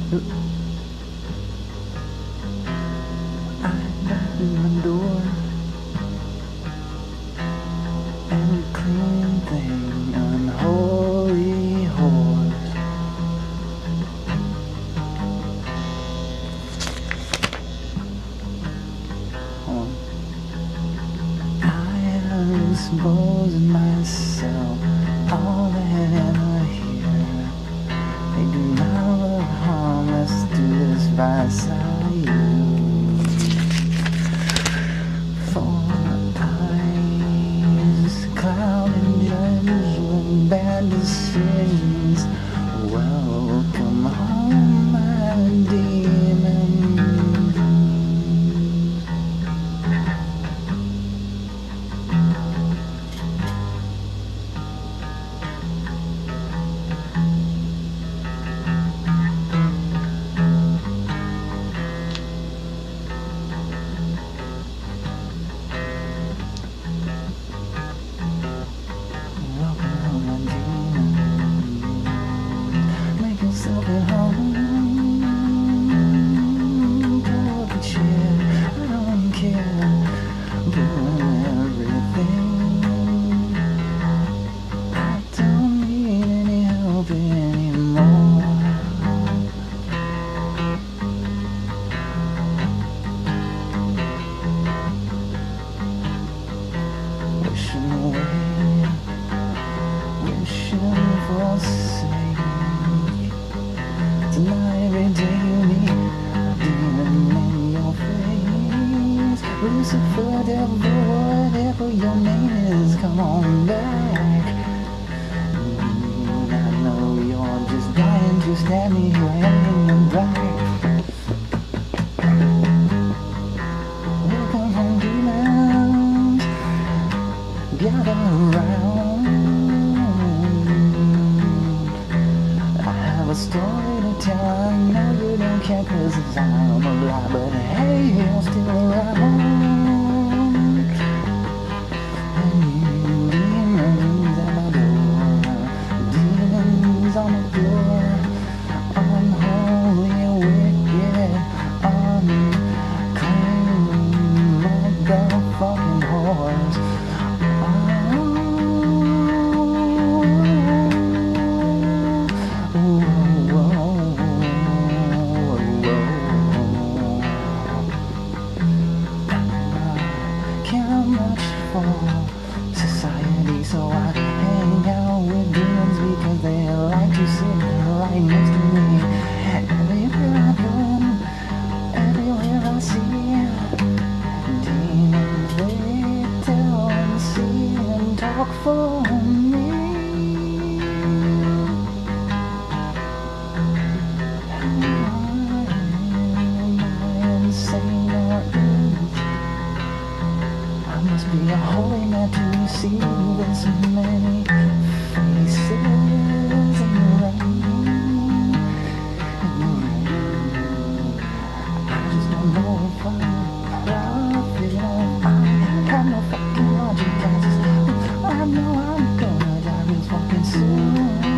I knocked on the door, unclean thing, unholy horse. I exposed myself, all that ever here. They do not look harm, let's do this by side. For eyes, cloud and judgment, bad decisions. Welcome home, my demons. Welcome home, my demons. Make yourself at home. Pull up a chair, I don't care. Ruin everything. I don't need any help anymore. Wishing away, wishing for sake. Tonight every day you need a demon in your face. Lucifer, devil, whatever your name is, come on back. I know you're just dying to stab me, you am in the black. Welcome home, demons, gather around. I have a story to tell, I know you don't care cause I'm alive, but hey, you're still around. And demons at my door, demons on the floor, unholy, wicked, unclean, motherfucking whores. Can't much for society, so I hang out with demons because they like to sit right next to me. Everywhere I go, everywhere I see demons, they tell and see and talk for me. Am I insane or is I must be a holy man to see this many faces in the rain. I just don't know if I'm profit or I have no fucking logic. I know I'm gonna die real fucking soon.